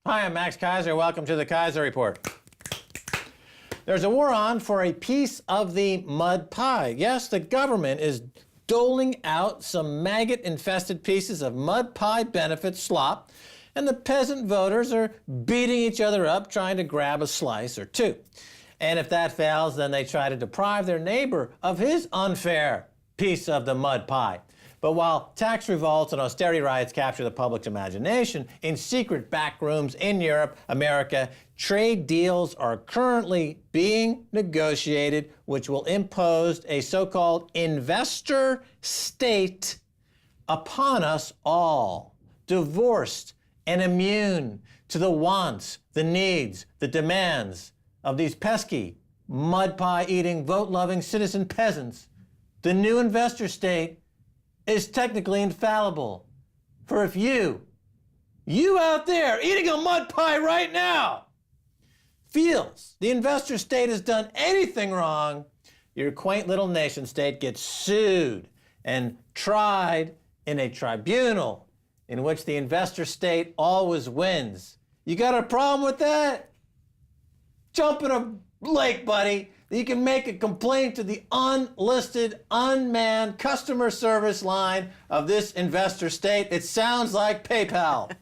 Hi, I'm Max Keiser. Welcome to the Keiser Report. There's a war on for a piece of the mud pie. Yes, the government is doling out some maggot-infested pieces of mud pie benefit slop, and the peasant voters are beating each other up trying to grab a slice or two. And if that fails, then they try to deprive their neighbor of his unfair piece of the mud pie. But while tax revolts and austerity riots capture the public's imagination, in secret back rooms in Europe, America, trade deals are currently being negotiated which will impose a so-called investor state upon us all, divorced and immune to the wants, the needs, the demands of these pesky, mud pie-eating, vote-loving citizen peasants. The new investor state is technically infallible. For if you out there eating a mud pie right now, feels the investor state has done anything wrong, your quaint little nation state gets sued and tried in a tribunal in which the investor state always wins. You got a problem with that? Jump in a lake, buddy. You can make a complaint to the unlisted, unmanned customer service line of this investor state. It sounds like PayPal.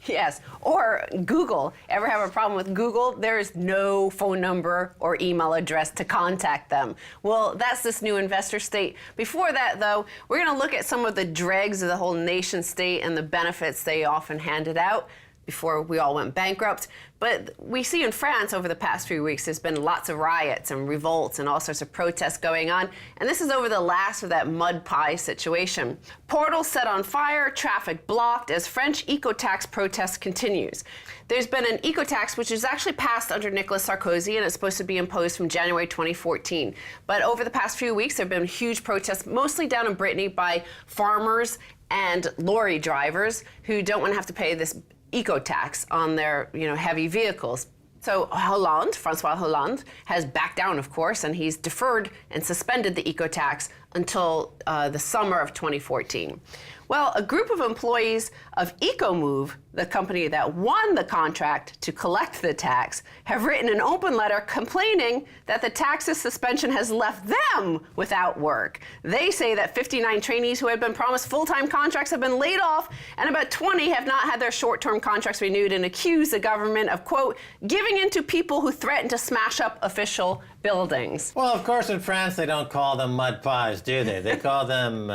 Yes, or Google. Ever have a problem with Google? There is no phone number or email address to contact them. Well, that's this new investor state. Before that, though, we're going to look at some of the dregs of the whole nation state and the benefits they often handed out before we all went bankrupt. But we see in France over the past few weeks, there's been lots of riots and revolts and all sorts of protests going on. And this is over the last of that mud pie situation. Portals set on fire, traffic blocked as French eco-tax protest continues. There's been an eco-tax which is actually passed under Nicolas Sarkozy, and it's supposed to be imposed from January 2014. But over the past few weeks, there have been huge protests, mostly down in Brittany by farmers and lorry drivers who don't want to have to pay this eco-tax on their, heavy vehicles. So Francois Hollande, has backed down, of course, and he's deferred and suspended the eco-tax until the summer of 2014. Well, a group of employees of EcoMove, the company that won the contract to collect the tax, have written an open letter complaining that the tax's suspension has left them without work. They say that 59 trainees who had been promised full-time contracts have been laid off, and about 20 have not had their short-term contracts renewed, and accuse the government of, quote, giving in to people who threaten to smash up official buildings. Well, of course, in France, they don't call them mud pies, do they? They call them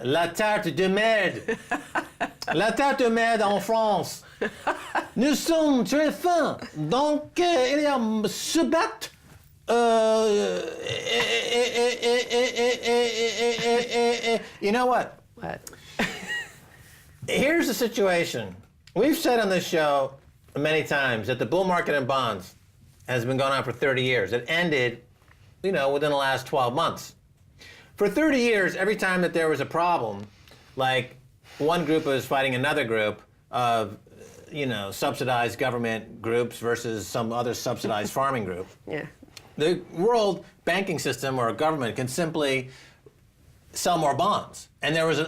la tarte de merde. La tarte de merde en France. Nous sommes très fins. Donc, il y a se battre. You know what? What? Here's the situation. We've said on this show many times that the bull market in bonds has been going on for 30 years. It ended, within the last 12 months. For 30 years, every time that there was a problem, like one group was fighting another group of, subsidized government groups versus some other subsidized farming group, Yeah. the world banking system or government can simply sell more bonds. And there was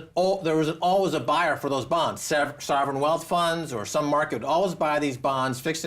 always a buyer for those bonds. Sovereign wealth funds or some market would always buy these bonds, fixed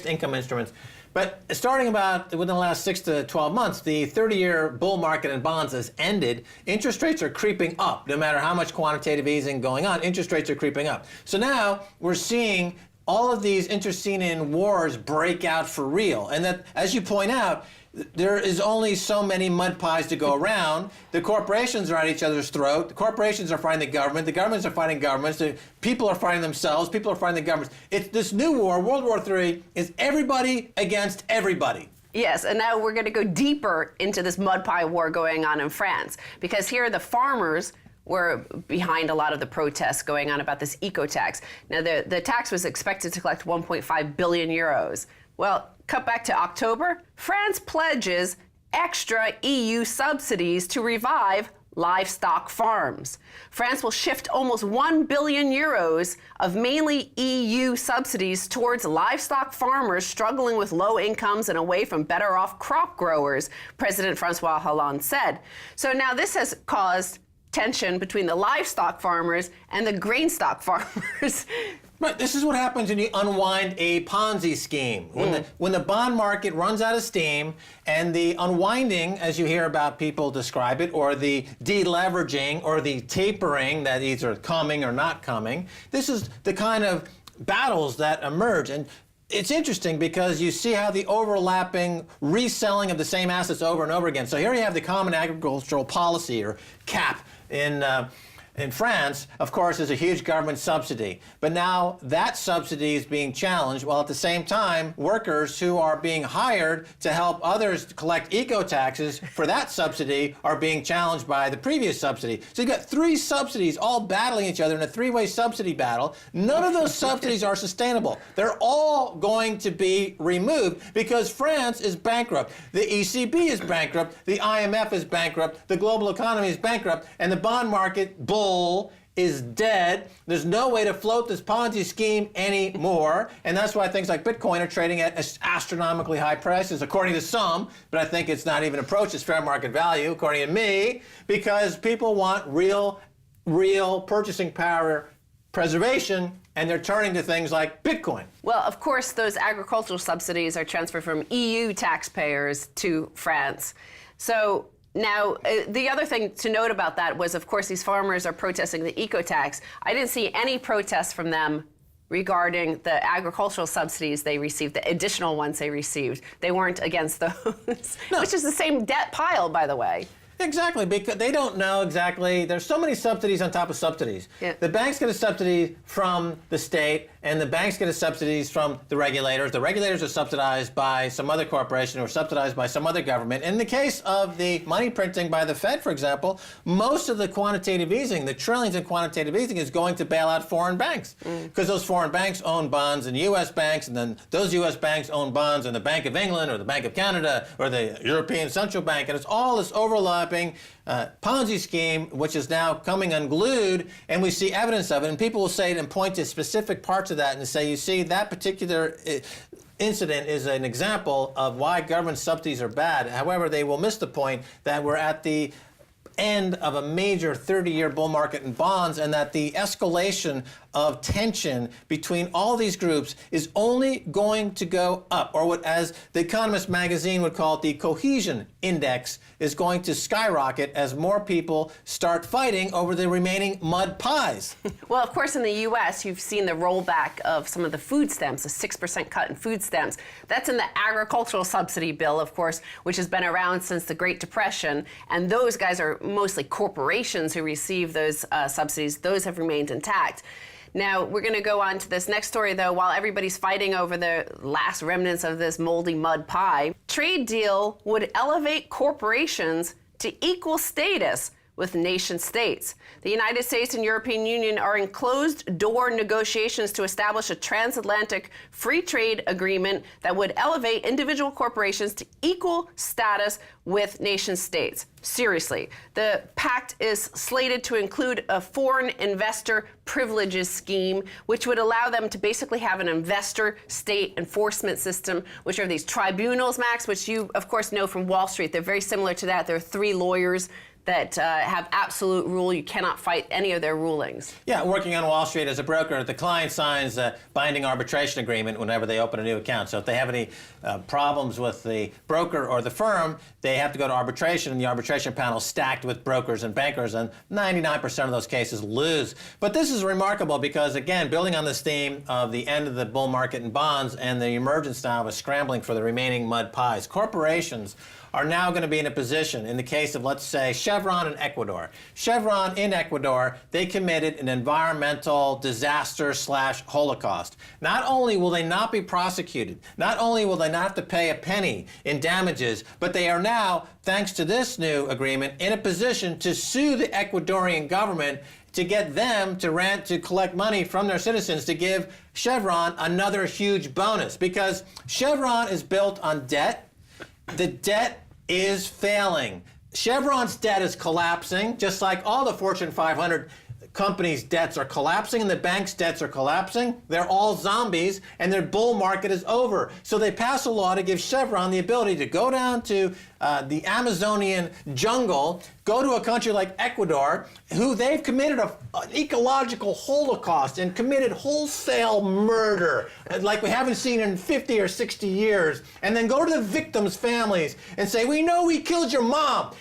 income instruments. But starting about within the last 6 to 12 months, the 30-year bull market in bonds has ended. Interest rates are creeping up. No matter how much quantitative easing going on, interest rates are creeping up. So now we're seeing all of these internecine wars break out for real. And that, as you point out, there is only so many mud pies to go around. The corporations are at each other's throat. The corporations are fighting the governments are fighting governments. The people are fighting themselves. People are fighting the governments. It's this new war, World War III, is everybody against everybody. Yes, and now we're going to go deeper into this mud pie war going on in France, because here the farmers were behind a lot of the protests going on about this eco-tax. Now, the tax was expected to collect 1.5 billion euros. Well, cut back to October, France pledges extra EU subsidies to revive livestock farms. France will shift almost 1 billion euros of mainly EU subsidies towards livestock farmers struggling with low incomes and away from better off crop growers, President Francois Hollande said. So now this has caused tension between the livestock farmers and the grain stock farmers. Right. This is what happens when you unwind a Ponzi scheme. When the bond market runs out of steam and the unwinding, as you hear about people describe it, or the deleveraging or the tapering that either coming or not coming, this is the kind of battles that emerge. And it's interesting because you see how the overlapping reselling of the same assets over and over again. So here you have the Common Agricultural Policy, or CAP, in France, of course, is a huge government subsidy. But now that subsidy is being challenged, while at the same time, workers who are being hired to help others collect eco-taxes for that subsidy are being challenged by the previous subsidy. So you've got three subsidies all battling each other in a three-way subsidy battle. None of those subsidies are sustainable. They're all going to be removed because France is bankrupt. The ECB is bankrupt. The IMF is bankrupt. The global economy is bankrupt. And the bond market is dead. There's no way to float this Ponzi scheme anymore. And that's why things like Bitcoin are trading at astronomically high prices, according to some, but I think it's not even approached its fair market value, according to me, because people want real purchasing power preservation, and they're turning to things like Bitcoin. Well, of course, those agricultural subsidies are transferred from EU taxpayers to France. So now, the other thing to note about that was, of course, these farmers are protesting the eco-tax. I didn't see any protests from them regarding the agricultural subsidies they received, the additional ones they received. They weren't against those, No. Which is the same debt pile, by the way. Exactly, because they don't know exactly. There's so many subsidies on top of subsidies. Yeah. The banks get a subsidy from the state, and the banks get a subsidies from the regulators. The regulators are subsidized by some other corporation or subsidized by some other government. In the case of the money printing by the Fed, for example, most of the quantitative easing, the trillions in quantitative easing, is going to bail out foreign banks. Because those foreign banks own bonds in U.S. banks, and then those U.S. banks own bonds in the Bank of England or the Bank of Canada or the European Central Bank. And it's all this overlapping Ponzi scheme, which is now coming unglued, and we see evidence of it. And people will say it and point to specific parts of that and say, you see, that particular incident is an example of why government subsidies are bad. However, they will miss the point that we're at the end of a major 30-year bull market in bonds, and that the escalation of tension between all these groups is only going to go up, or what, as The Economist magazine would call it, the cohesion index is going to skyrocket as more people start fighting over the remaining mud pies. Well, of course, in the U.S., you've seen the rollback of some of the food stamps, a 6% cut in food stamps. That's in the agricultural subsidy bill, of course, which has been around since the Great Depression. And those guys are mostly corporations who receive those subsidies. Those have remained intact. Now, we're going to go on to this next story, though. While everybody's fighting over the last remnants of this moldy mud pie, trade deal would elevate corporations to equal status with nation states. The United States and European Union are in closed-door negotiations to establish a transatlantic free trade agreement that would elevate individual corporations to equal status with nation states. Seriously, the pact is slated to include a foreign investor privileges scheme, which would allow them to basically have an investor state enforcement system, which are these tribunals, Max, which you, of course, know from Wall Street. They're very similar to that. There are 3 lawyers that have absolute rule. You cannot fight any of their rulings. Yeah, working on Wall Street as a broker, the client signs a binding arbitration agreement whenever they open a new account. So if they have any problems with the broker or the firm, they have to go to arbitration, and the arbitration panel is stacked with brokers and bankers, and 99% of those cases lose. But this is remarkable because, again, building on this theme of the end of the bull market in bonds and the emergence now of a scrambling for the remaining mud pies, corporations are now going to be in a position, in the case of, let's say, Chevron in Ecuador. Chevron in Ecuador, they committed an environmental disaster / Holocaust. Not only will they not be prosecuted, not only will they not have to pay a penny in damages, but they are now, thanks to this new agreement, in a position to sue the Ecuadorian government to get them to collect money from their citizens to give Chevron another huge bonus. Because Chevron is built on debt. The debt is failing. Chevron's debt is collapsing, just like all the Fortune 500 companies' debts are collapsing and the banks' debts are collapsing. They're all zombies, and their bull market is over. So they pass a law to give Chevron the ability to go down to the Amazonian jungle, go to a country like Ecuador, who they've committed an ecological holocaust and committed wholesale murder like we haven't seen in 50 or 60 years, and then go to the victims' families and say, we know we killed your mom,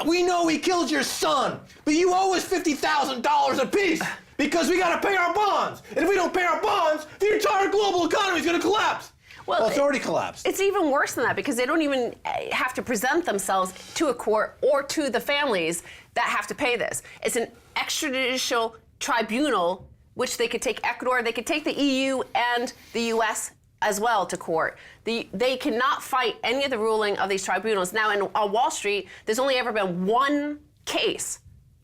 we know we killed your son, but you owe us $50,000 apiece because we got to pay our bonds. And if we don't pay our bonds, the entire global economy is going to collapse. Well, it's already collapsed. It's even worse than that because they don't even have to present themselves to a court or to the families that have to pay this. It's an extrajudicial tribunal, which they could take Ecuador, they could take the EU and the US as well to court. They cannot fight any of the ruling of these tribunals. Now, on Wall Street, there's only ever been one case,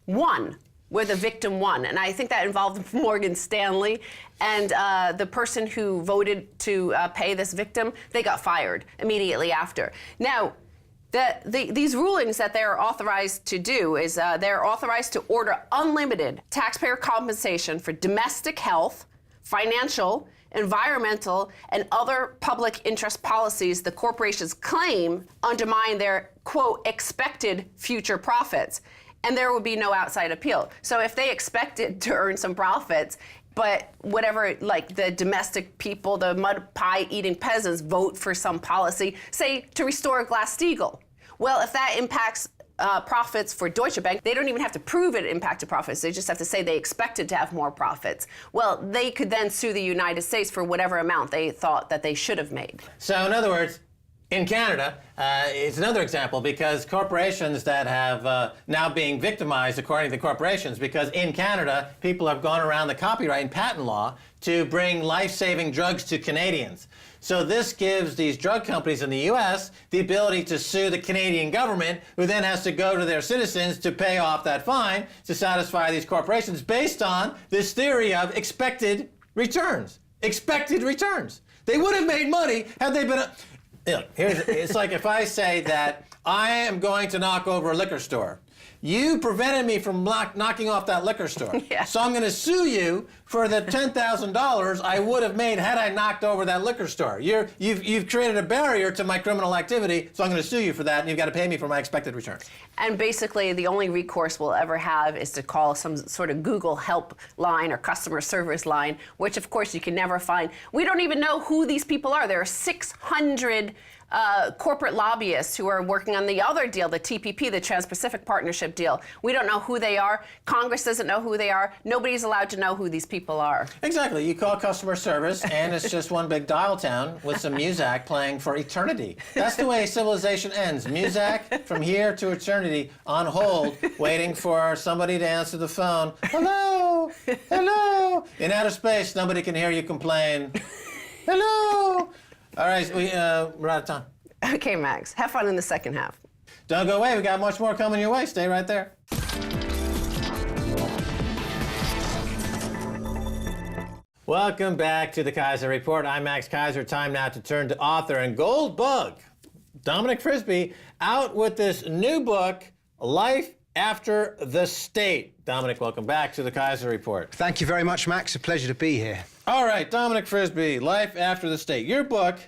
where the victim won. And I think that involved Morgan Stanley. And the person who voted to pay this victim, they got fired immediately after. Now, these rulings that they're authorized to do is they're authorized to order unlimited taxpayer compensation for domestic health, financial, environmental, and other public interest policies the corporations claim undermine their, quote, expected future profits. And there will be no outside appeal. So if they expected to earn some profits, but whatever, like the domestic people, the mud pie eating peasants vote for some policy, say to restore Glass-Steagall. Well, if that impacts profits for Deutsche Bank, they don't even have to prove it impacted profits. They just have to say they expected to have more profits. Well, they could then sue the United States for whatever amount they thought that they should have made. So in other words, in Canada, it's another example because corporations that have now being victimized according to the corporations, because in Canada, people have gone around the copyright and patent law to bring life-saving drugs to Canadians. So this gives these drug companies in the U.S. the ability to sue the Canadian government, who then has to go to their citizens to pay off that fine to satisfy these corporations based on this theory of expected returns. Expected returns. They would have made money had they been... It's like if I say that I am going to knock over a liquor store. You prevented me from knocking off that liquor store. Yeah. So I'm going to sue you for the $10,000 I would have made had I knocked over that liquor store. You've created a barrier to my criminal activity, so I'm going to sue you for that, and you've got to pay me for my expected return. And basically, the only recourse we'll ever have is to call some sort of Google help line or customer service line, which, of course, you can never find. We don't even know who these people are. There are 600 corporate lobbyists who are working on the other deal, the TPP, the Trans-Pacific Partnership deal. We don't know who they are. Congress doesn't know who they are. Nobody's allowed to know who these people are. Exactly. You call customer service, and it's just one big dial tone with some Muzak playing for eternity. That's the way civilization ends. Muzak from here to eternity on hold, waiting for somebody to answer the phone. Hello? Hello? In outer space, nobody can hear you complain. Hello? All right, we're out of time. Okay, Max. Have fun in the second half. Don't go away. We got much more coming your way. Stay right there. Welcome back to the Keiser Report. I'm Max Keiser. Time now to turn to author and gold bug, Dominic Frisby, out with this new book, Life After the State. Dominic, welcome back to the Keiser Report. Thank you very much, Max. A pleasure to be here. All right, Dominic Frisby, Life After the State. Your book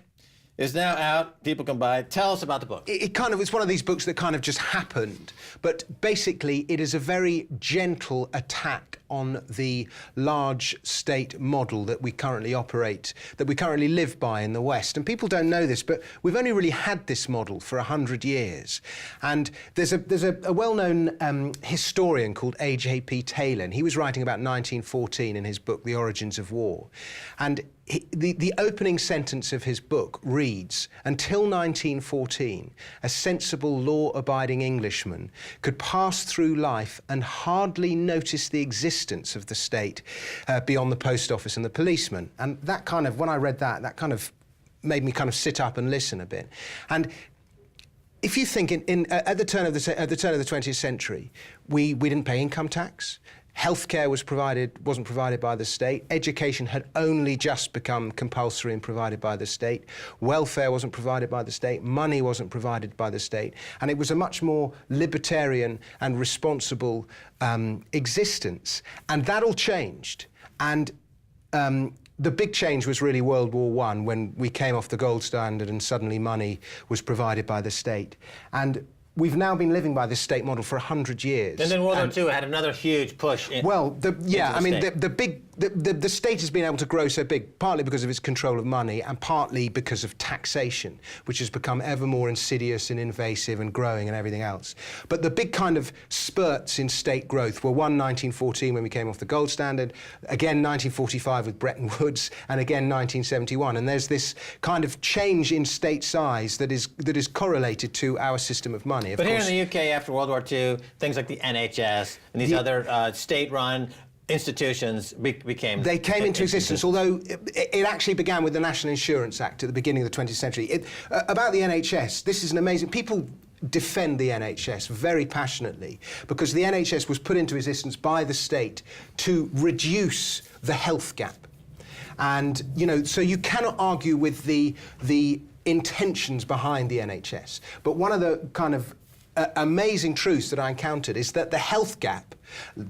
is now out. People can buy it. Tell us about the book. It's one of these books that kind of just happened, but basically it is a very gentle attack on the large state model that we currently operate, that we currently live by in the West. And people don't know this, but we've only really had this model for 100 years. And there's a well-known historian called A.J.P. Taylor, and he was writing about 1914 in his book, The Origins of War. And the opening sentence of his book reads, until 1914, a sensible, law-abiding Englishman could pass through life and hardly notice the existence of the state beyond the post office and the policeman. And that kind of, when I read that, that kind of made me kind of sit up and listen a bit. And if you think at the turn of the 20th century, we didn't pay income tax. Healthcare wasn't provided by the state. Education had only just become compulsory and provided by the state. Welfare wasn't provided by the state. Money wasn't provided by the state. And it was a much more libertarian and responsible existence. And that all changed. And the big change was really World War I, when we came off the gold standard and suddenly money was provided by the state. And we've now been living by this state model for 100 years. And then World War II had another huge push. The state has been able to grow so big, partly because of its control of money and partly because of taxation, which has become ever more insidious and invasive and growing and everything else. But the big kind of spurts in state growth were one, 1914 when we came off the gold standard, again 1945 with Bretton Woods, and again 1971. And there's this kind of change in state size that is correlated to our system of money. But here in the UK after World War II, things like the NHS and these other state-run institutions became... They came into existence, although it actually began with the National Insurance Act at the beginning of the 20th century. About the NHS, this is an amazing... People defend the NHS very passionately because the NHS was put into existence by the state to reduce the health gap. And, you know, so you cannot argue with the intentions behind the NHS. But one of the kind of amazing truths that I encountered is that the health gap,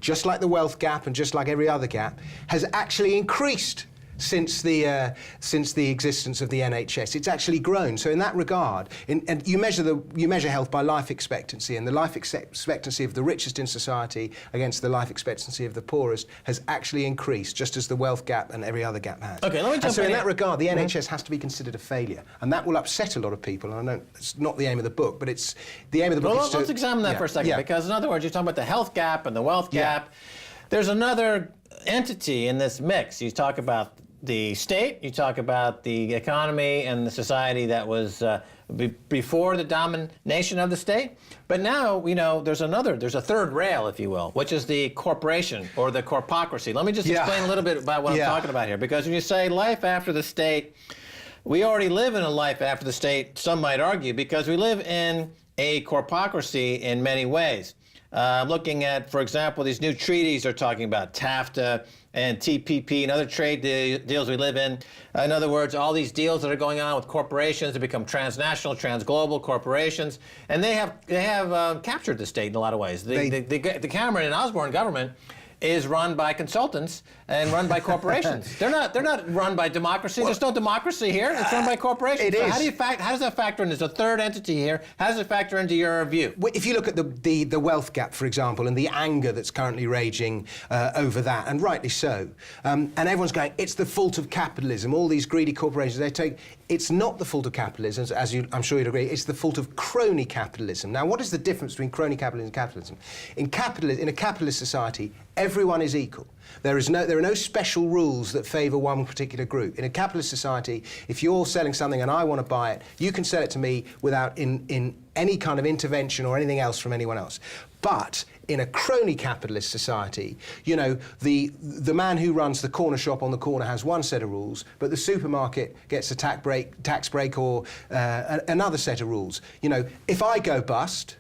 just like the wealth gap and just like every other gap, has actually increased since the existence of the NHS. It's actually grown. So in that regard, and you measure health by life expectancy, and the life expectancy of the richest in society against the life expectancy of the poorest has actually increased, just as the wealth gap and every other gap has. Okay, let me jump so in that here. regard, the NHS has to be considered a failure, and that will upset a lot of people. And I know it's not the aim of the book, but it's the aim of the book. Well, is to, let's examine that for a second, because in other words, you're talking about the health gap and the wealth gap. There's another entity in this mix. You talk about the state, you talk about the economy and the society that was before the domination of the state. But now, you know, there's a third rail, if you will, which is the corporation or the corpocracy. Let me just explain a little bit about what I'm talking about here. Because when you say life after the state, we already live in a life after the state, some might argue, because we live in a corpocracy in many ways. Looking at, for example, these new treaties are talking about TAFTA and TPP and other trade deals we live in. In other words, all these deals that are going on with corporations that become transnational, transglobal corporations, and they have captured the state in a lot of ways. The Cameron and Osborne government is run by consultants and run by corporations. They're not run by democracy. There's no democracy here. It's run by corporations. So how does that factor in? There's a third entity here. How does it factor into your view? Well, if you look at the wealth gap, for example, and the anger that's currently raging over that, and rightly so, and everyone's going, it's the fault of capitalism. All these greedy corporations, it's not the fault of capitalism, as I'm sure you'd agree. It's the fault of crony capitalism. Now, what is the difference between crony capitalism and capitalism? In a capitalist society, everyone is equal. There are no special rules that favour one particular group. In a capitalist society, if you're selling something and I want to buy it, you can sell it to me without in any kind of intervention or anything else from anyone else. But in a crony capitalist society, you know, the man who runs the corner shop on the corner has one set of rules, but the supermarket gets a tax break or another set of rules. You know, if I go bust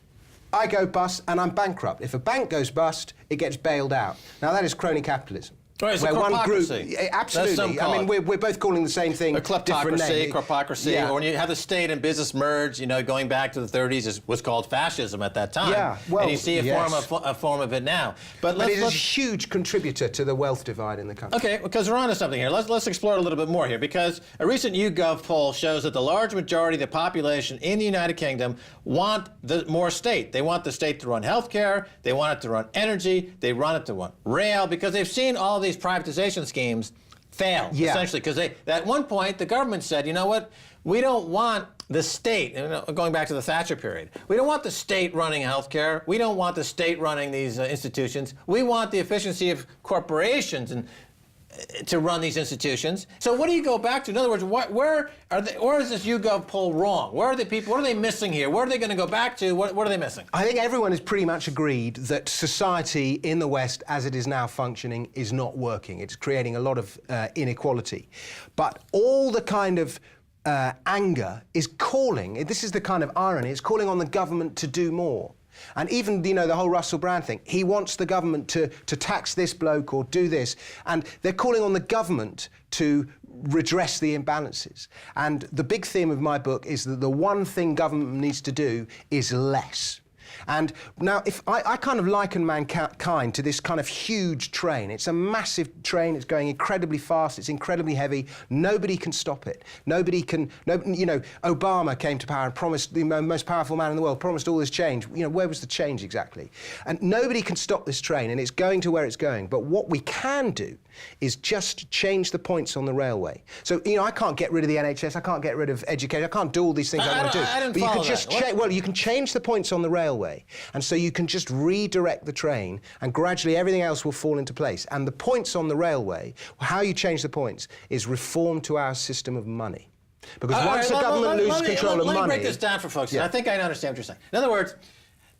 and I'm bankrupt. If a bank goes bust, it gets bailed out. Now that is crony capitalism. Right, it's a corpocracy. Absolutely. I mean, we're both calling the same thing. A kleptocracy, corpocracy, or when you have the state and business merge, you know, going back to the 30s, it was called fascism at that time. Yeah, well, and you see a form of it now. But it is a huge contributor to the wealth divide in the country. Okay, because we're onto something here. Let's explore it a little bit more here, because a recent YouGov poll shows that the large majority of the population in the United Kingdom want more state. They want the state to run healthcare, they want it to run energy, they want it to run rail, because they've seen all of these privatization schemes fail, essentially, because at one point the government said, you know what, we don't want the state, going back to the Thatcher period, we don't want the state running healthcare, we don't want the state running these institutions, we want the efficiency of corporations and to run these institutions. So what do you go back to? In other words, where is this YouGov poll wrong? Where are the people? What are they missing here? Where are they going to go back to? What are they missing? I think everyone has pretty much agreed that society in the West, as it is now functioning, is not working. It's creating a lot of inequality. But all the kind of anger is calling, this is the kind of irony, it's calling on the government to do more. And even, you know, the whole Russell Brand thing, he wants the government to tax this bloke or do this. And they're calling on the government to redress the imbalances. And the big theme of my book is that the one thing government needs to do is less. And now, if I kind of liken mankind to this kind of huge train. It's a massive train. It's going incredibly fast. It's incredibly heavy. Nobody can stop it. Nobody can. You know, Obama came to power and promised, the most powerful man in the world, promised all this change. You know, where was the change exactly? And nobody can stop this train, and it's going to where it's going. But what we can do is just change the points on the railway. So, you know, I can't get rid of the NHS. I can't get rid of education. I can't do all these things I want to do. I didn't but you follow can just that. well, you can change the points on the railway, and so you can just redirect the train, and gradually everything else will fall into place. And the points on the railway, how you change the points, is reform to our system of money. Because once the government loses control of money... Let me break this down for folks. Yeah. I think I understand what you're saying. In other words,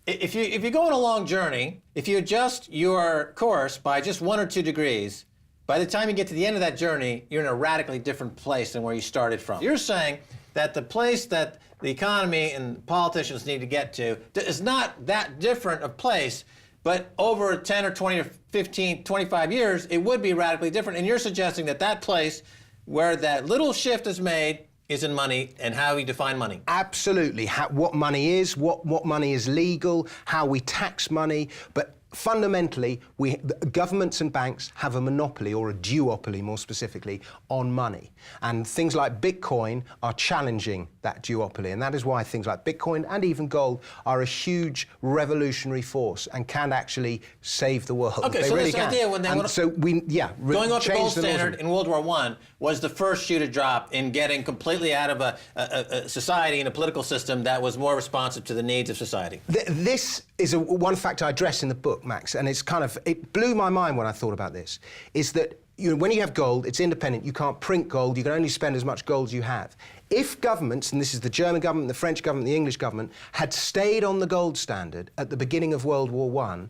if you go on a long journey, if you adjust your course by just 1 or 2 degrees, by the time you get to the end of that journey, you're in a radically different place than where you started from. You're saying that the place that the economy and politicians need to get to is not that different a place, but over 10 or 20 or 15, 25 years, it would be radically different. And you're suggesting that that place where that little shift is made is in money and how we define money. Absolutely. What money is, what money is legal, how we tax money. But fundamentally, governments and banks have a monopoly, or a duopoly more specifically, on money. And things like Bitcoin are challenging that duopoly. And that is why things like Bitcoin and even gold are a huge revolutionary force and can actually save the world. Okay, they so really this can. idea when they and want to... so going off the gold change standard in World War I was the first shoe to drop in getting completely out of a society and a political system that was more responsive to the needs of society. This is one fact I address in the book, Max, and it blew my mind when I thought about this, is that when you have gold, it's independent. You can't print gold. You can only spend as much gold as you have. If governments, and this is the German government, the French government, the English government, had stayed on the gold standard at the beginning of World War I,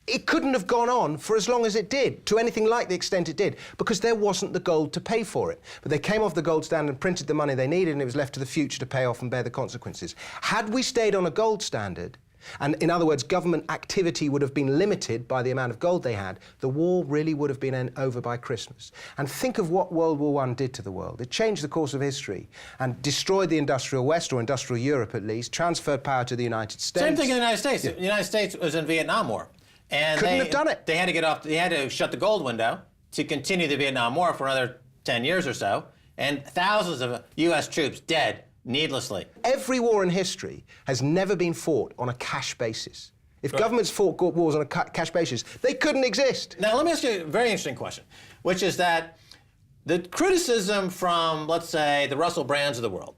it couldn't have gone on for as long as it did, to anything like the extent it did, because there wasn't the gold to pay for it. But they came off the gold standard and printed the money they needed, and it was left to the future to pay off and bear the consequences. Had we stayed on a gold standard, and in other words, government activity would have been limited by the amount of gold they had, the war really would have been over by Christmas. And think of what World War I did to the world. It changed the course of history and destroyed the industrial West, or industrial Europe at least, transferred power to the United States. Same thing in the United States. Yeah. The United States was in Vietnam War. And couldn't have done it. They had to get off. They had to shut the gold window to continue the Vietnam War for another 10 years or so, and thousands of U.S. troops dead needlessly. Every war in history has never been fought on a cash basis. If governments fought wars on a cash basis, they couldn't exist. Now, let me ask you a very interesting question, which is that the criticism from, let's say, the Russell Brands of the world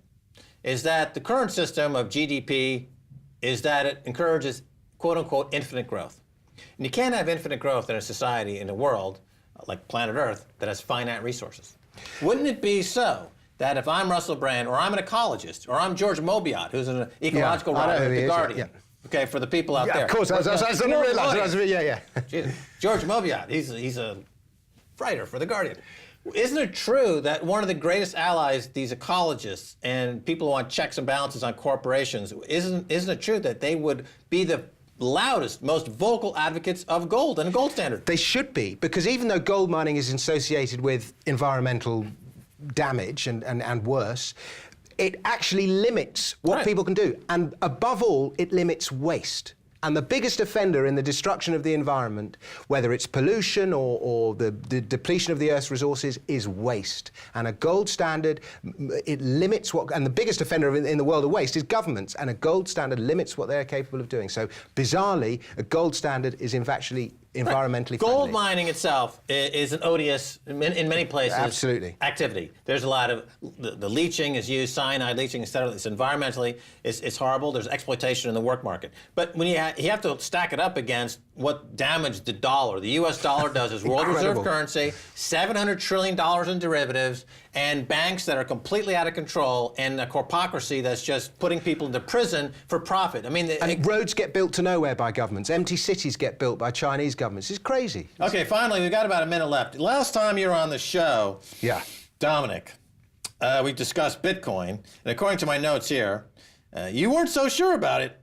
is that the current system of GDP is that it encourages, quote-unquote, infinite growth. And you can't have infinite growth in a society, in a world, like planet Earth, that has finite resources. Wouldn't it be so that if I'm Russell Brand, or I'm an ecologist, or I'm George Mobiot, who's an ecological writer at The Guardian, okay, for the people out there. Of course, I didn't realize. George Mobiot, he's a writer for The Guardian. Isn't it true that one of the greatest allies, these ecologists and people who want checks and balances on corporations, isn't it true that they would be the loudest, most vocal advocates of gold and a gold standard? They should be, because even though gold mining is associated with environmental damage and worse, it actually limits what people can do. And above all, it limits waste. And the biggest offender in the destruction of the environment, whether it's pollution or the depletion of the Earth's resources, is waste. And a gold standard, it limits what... And the biggest offender in the world of waste is governments, and a gold standard limits what they're capable of doing. So, bizarrely, a gold standard is actually environmentally friendly. Gold mining itself is an odious, in many places, activity. There's a lot of, the leaching is used, cyanide leaching, etc. It's environmentally, it's horrible. There's exploitation in the work market. But when you have to stack it up against what damaged the dollar. The U.S. dollar does is world reserve currency, $700 trillion in derivatives, and banks that are completely out of control, and a corpocracy that's just putting people into prison for profit. I mean, roads get built to nowhere by governments. Empty cities get built by Chinese governments. It's crazy. Okay, finally, we've got about a minute left. Last time you were on the show, Dominic, we discussed Bitcoin, and according to my notes here, you weren't so sure about it.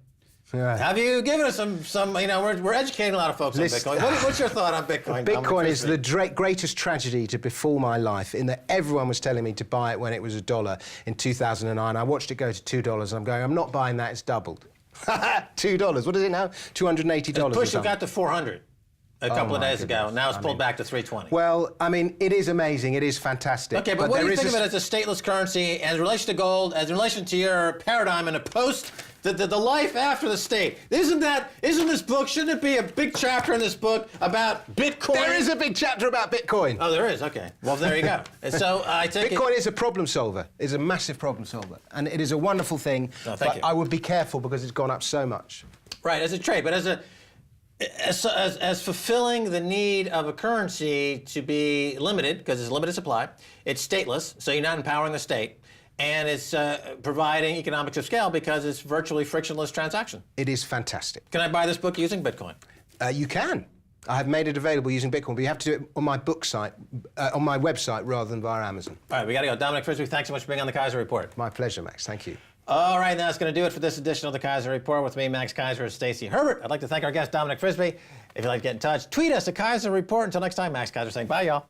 Have you given us some you know, we're educating a lot of folks on Bitcoin. What's your thought on Bitcoin? Bitcoin is the greatest tragedy to befall my life, in that everyone was telling me to buy it when it was $1 in 2009. I watched it go to $2, and I'm going, I'm not buying that, it's doubled. $2. What is it now? $280 or Push something. got to 400 a couple of my days ago. goodness. Now it's pulled back to 320. Well, I mean, it is amazing. It is fantastic. Okay, but what do there you is think of it as a stateless currency, as in relation to gold, as in relation to your paradigm in a post, the life after the state? Isn't this book, shouldn't it be a big chapter in this book about Bitcoin? There is a big chapter about Bitcoin. Oh, there is? Okay. Well, there you go. And so I take Bitcoin is a problem solver. Is a massive problem solver. And it is a wonderful thing. No, but you. I would be careful because it's gone up so much. Right, as a trade, but as fulfilling the need of a currency to be limited, because it's a limited supply, it's stateless, so you're not empowering the state, and it's providing economics of scale because it's virtually frictionless transaction. It is fantastic. Can I buy this book using Bitcoin? You can. I have made it available using Bitcoin, but you have to do it on my book site, on my website, rather than via Amazon. All right, we got to go. Dominic Frisby, thanks so much for being on the Keiser Report. My pleasure, Max. Thank you. All right, that's going to do it for this edition of the Keiser Report with me, Max Keiser, and Stacy Herbert. I'd like to thank our guest, Dominic Frisby. If you'd like to get in touch, tweet us at Keiser Report. Until next time, Max Keiser saying bye, y'all.